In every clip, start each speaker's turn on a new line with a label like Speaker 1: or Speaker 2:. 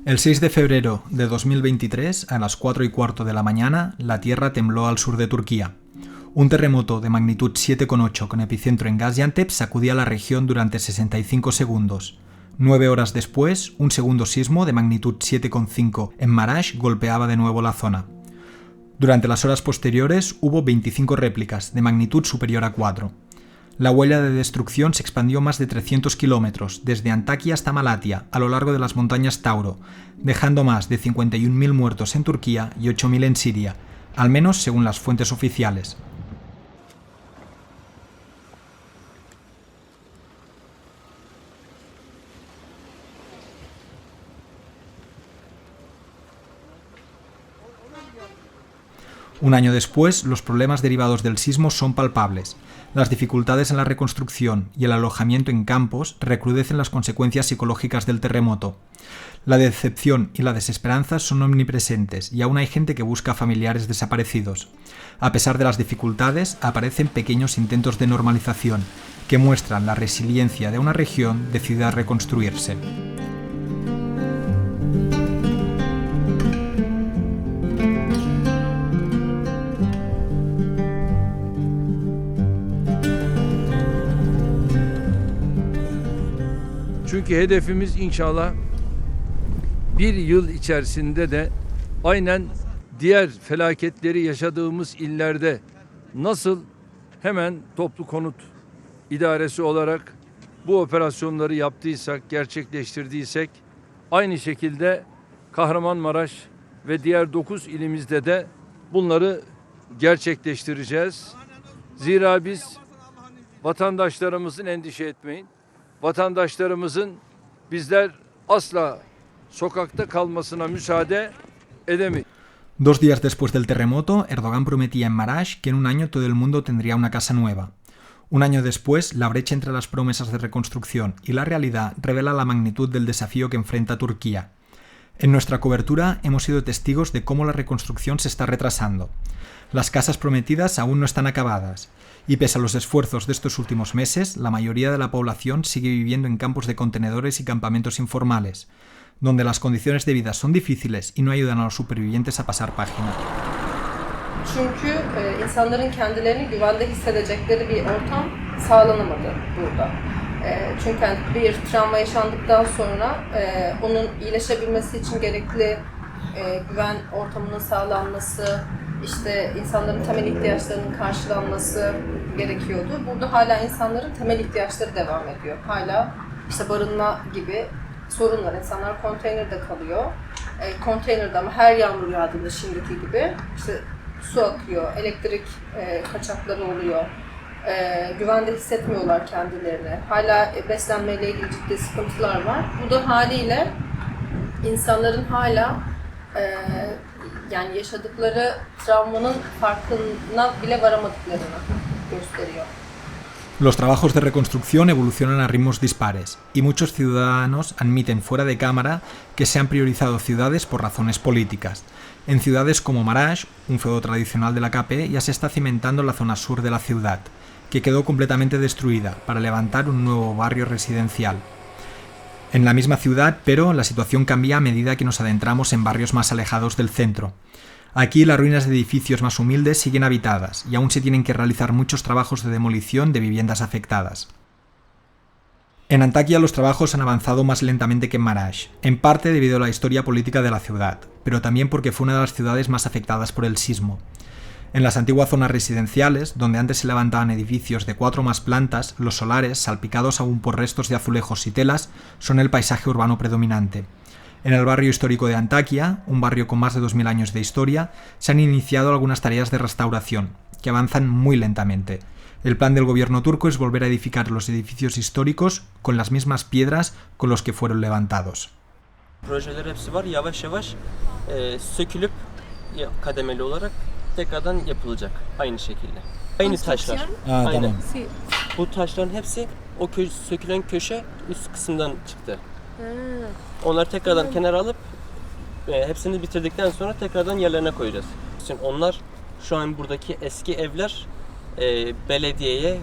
Speaker 1: El 6 de febrero de 2023, a las 4:15 de la mañana, la Tierra tembló al sur de Turquía. Un terremoto de magnitud 7,8 con epicentro en Gaziantep sacudía la región durante 65 segundos. 9 horas después, un segundo sismo de magnitud 7,5 en Maraş golpeaba de nuevo la zona. Durante las horas posteriores hubo 25 réplicas de magnitud superior a 4. La huella de destrucción se expandió más de 300 kilómetros, desde Antakya hasta Malatya, a lo largo de las montañas Tauro, dejando más de 51.000 muertos en Turquía y 8.000 en Siria, al menos según las fuentes oficiales. Un año después, los problemas derivados del sismo son palpables. Las dificultades en la reconstrucción y el alojamiento en campos recrudecen las consecuencias psicológicas del terremoto. La decepción y la desesperanza son omnipresentes y aún hay gente que busca a familiares desaparecidos. A pesar de las dificultades, aparecen pequeños intentos de normalización que muestran la resiliencia de una región decidida a reconstruirse.
Speaker 2: Çünkü hedefimiz inşallah bir yıl içerisinde de aynen diğer felaketleri yaşadığımız illerde nasıl hemen toplu konut idaresi olarak bu operasyonları yaptıysak, gerçekleştirdiysek aynı şekilde Kahramanmaraş ve diğer 9 ilimizde de bunları gerçekleştireceğiz. Zira biz vatandaşlarımızın endişe etmeyin. Vatandaşlarımızın bizler asla sokakta kalmasına müsaade edemeyiz.
Speaker 1: 2 días después del terremoto, Erdogan prometía en Maraş que en un año todo el mundo tendría una casa nueva. Un año después, la brecha entre las promesas de reconstrucción y la realidad revela la magnitud del desafío que enfrenta Turquía. En nuestra cobertura hemos sido testigos de cómo la reconstrucción se está retrasando. Las casas prometidas aún no están acabadas, y pese a los esfuerzos de estos últimos meses, la mayoría de la población sigue viviendo en campos de contenedores y campamentos informales, donde las condiciones de vida son difíciles y no ayudan a los supervivientes a pasar página.
Speaker 3: Çünkü insanların kendilerini güvende hissedecekleri bir ortam sağlanamadı burada. Çünkü bir travma yaşandıktan sonra onun iyileşebilmesi için gerekli güven ortamının sağlanması, işte insanların temel ihtiyaçlarının karşılanması gerekiyordu. Burada hala insanların temel ihtiyaçları devam ediyor. Hala işte barınma gibi sorunlar. İnsanlar konteynerde kalıyor. Konteynerde ama her yağmur yağdığında şimdiki gibi işte su akıyor, elektrik kaçakları oluyor. Güvende hissetmiyorlar kendilerini. Hala beslenmeyle ilgili ciddi sıkıntılar var. Bu da haliyle insanların hala yani yaşadıkları travmanın farkına bile varamadıklarını gösteriyor.
Speaker 1: Los trabajos de reconstrucción evolucionan a ritmos dispares, y muchos ciudadanos admiten fuera de cámara que se han priorizado ciudades por razones políticas. En ciudades como Maraş, un feudo tradicional de la AKP, ya se está cimentando la zona sur de la ciudad, que quedó completamente destruida, para levantar un nuevo barrio residencial. En la misma ciudad, pero, la situación cambia a medida que nos adentramos en barrios más alejados del centro. Aquí las ruinas de edificios más humildes siguen habitadas y aún se tienen que realizar muchos trabajos de demolición de viviendas afectadas. En Antakya los trabajos han avanzado más lentamente que en Maraş, en parte debido a la historia política de la ciudad, pero también porque fue una de las ciudades más afectadas por el sismo. En las antiguas zonas residenciales, donde antes se levantaban edificios de 4 o más plantas, los solares, salpicados aún por restos de azulejos y telas, son el paisaje urbano predominante. En el barrio histórico de Antakya, un barrio con más de 2000 años de historia, se han iniciado algunas tareas de restauración, que avanzan muy lentamente. El plan del gobierno turco es volver a edificar los edificios históricos con las mismas piedras con los que fueron levantados.
Speaker 4: Projeler hepsi var. Yavaş yavaş sökülüp kademeli olarak tekrardan yapılacak aynı şekilde. Aynı taşlar. Aynen. Tamam. Bu taşların hepsi o sökülen köşe üst kısımdan çıktı. Onları tekrardan kenara alıp hepsini bitirdikten sonra tekrardan yerlerine koyacağız. Şimdi onlar şu an buradaki eski evler belediyeye,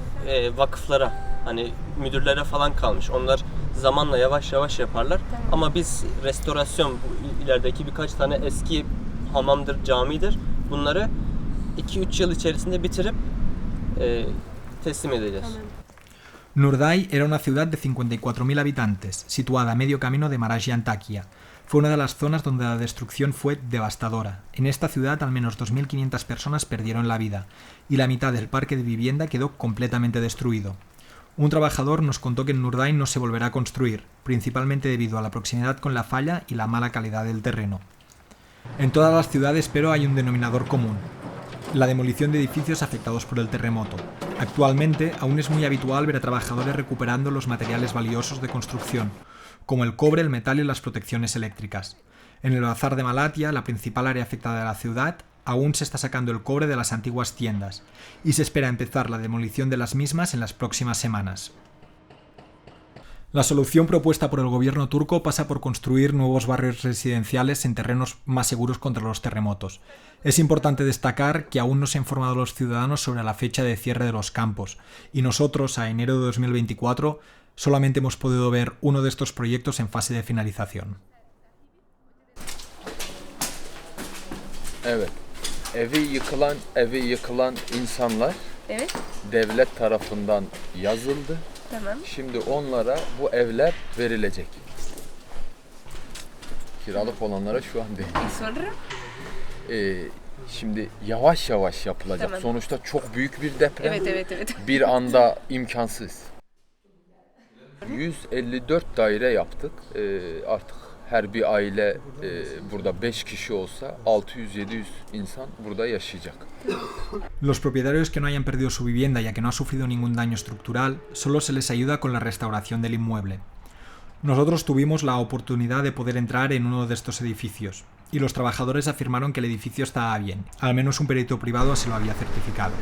Speaker 4: vakıflara, hani müdürlere falan kalmış. Onlar zamanla yavaş yavaş yaparlar. Ama biz restorasyon, bu ilerideki birkaç tane eski hamamdır, camidir. Bunları 2-3 yıl içerisinde bitirip teslim edeceğiz.
Speaker 1: Nurdai era una ciudad de 54.000 habitantes, situada a medio camino de Maraş y Antakya. Fue una de las zonas donde la destrucción fue devastadora. En esta ciudad al menos 2.500 personas perdieron la vida y la mitad del parque de vivienda quedó completamente destruido. Un trabajador nos contó que en Nurdai no se volverá a construir, principalmente debido a la proximidad con la falla y la mala calidad del terreno. En todas las ciudades, pero, hay un denominador común: la demolición de edificios afectados por el terremoto. Actualmente, aún es muy habitual ver a trabajadores recuperando los materiales valiosos de construcción, como el cobre, el metal y las protecciones eléctricas. En el bazar de Malatya, la principal área afectada de la ciudad, aún se está sacando el cobre de las antiguas tiendas, y se espera empezar la demolición de las mismas en las próximas semanas. La solución propuesta por el gobierno turco pasa por construir nuevos barrios residenciales en terrenos más seguros contra los terremotos. Es importante destacar que aún no se han informado a los ciudadanos sobre la fecha de cierre de los campos, y nosotros, a enero de 2024, solamente hemos podido ver uno de estos proyectos en fase de finalización.
Speaker 5: Evet. Evi yıkılan insanlar
Speaker 6: Evet.
Speaker 5: devlet tarafından yazıldı.
Speaker 6: Tamam.
Speaker 5: Şimdi onlara bu evler verilecek. Kiralık olanlara şu an değil.
Speaker 6: Sonra?
Speaker 5: Şimdi yavaş yavaş yapılacak.
Speaker 6: Tamam.
Speaker 5: Sonuçta çok büyük bir deprem.
Speaker 6: Evet.
Speaker 5: Bir anda imkansız. 154 daire yaptık. Artık her bir aile burada 5 kişi olsa 600-700 insan burada yaşayacak.
Speaker 1: Los propietarios que no hayan perdido su vivienda ya que no ha sufrido ningún daño estructural, solo se les ayuda con la restauración del inmueble. Nosotros tuvimos la oportunidad de poder entrar en uno de estos edificios, y los trabajadores afirmaron que el edificio estaba bien, al menos un perito privado se lo había certificado.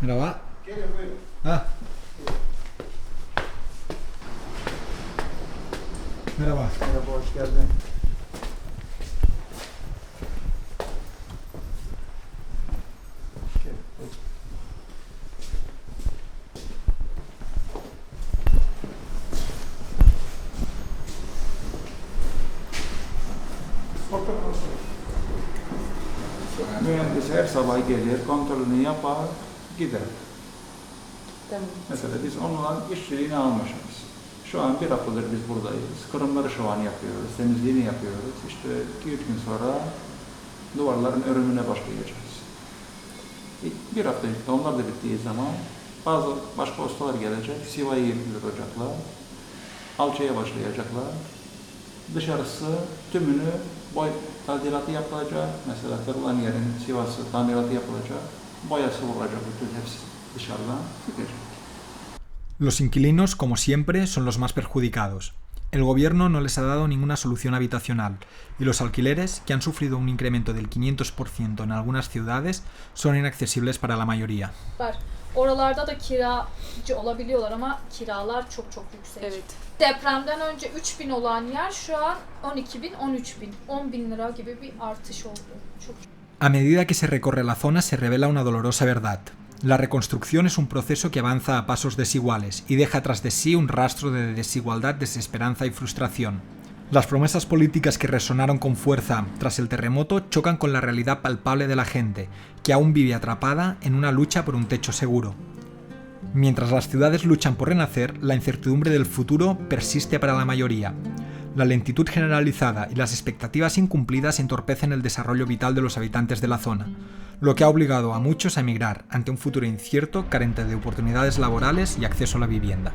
Speaker 1: Merhaba. Ah. Merhaba.
Speaker 7: Merhaba, hoş geldin. Mühendis her sabah gelir, kontrolünü yapar, gider.
Speaker 6: Tamam.
Speaker 7: Mesela biz onunla işçiliğini almışız. Şu an bir haftadır biz buradayız. Kırımları şu an yapıyoruz, temizliğini yapıyoruz. İşte 2-3 gün sonra duvarların örümüne başlayacağız. Bir hafta işte onlar da bittiği zaman bazı başka ustalar gelecek, sivayı yapacaklar, alçıya başlayacaklar. Dışarısı tümünü boy tadilatı yapılacak. Mesela kırılan yerin sivası tamiratı yapılacak. Boyası vurulacak bütün hepsi dışarıdan gidecek.
Speaker 1: Los inquilinos, como siempre, son los más perjudicados. El gobierno no les ha dado ninguna solución habitacional y los alquileres, que han sufrido un incremento del 500% en algunas ciudades, son inaccesibles para la mayoría.
Speaker 8: Oralarda da kiracı olabiliyorlar ama kiralar çok yüksek.
Speaker 6: Evet.
Speaker 8: Depremden önce 3.000 olan yer şu an 12.000, 13.000, 10.000 lira gibi bir artış oldu.
Speaker 1: A medida que se recorre la zona se revela una dolorosa verdad. La reconstrucción es un proceso que avanza a pasos desiguales y deja tras de sí un rastro de desigualdad, desesperanza y frustración. Las promesas políticas que resonaron con fuerza tras el terremoto chocan con la realidad palpable de la gente, que aún vive atrapada en una lucha por un techo seguro. Mientras las ciudades luchan por renacer, la incertidumbre del futuro persiste para la mayoría. La lentitud generalizada y las expectativas incumplidas entorpecen el desarrollo vital de los habitantes de la zona, lo que ha obligado a muchos a emigrar ante un futuro incierto, carente de oportunidades laborales y acceso a la vivienda.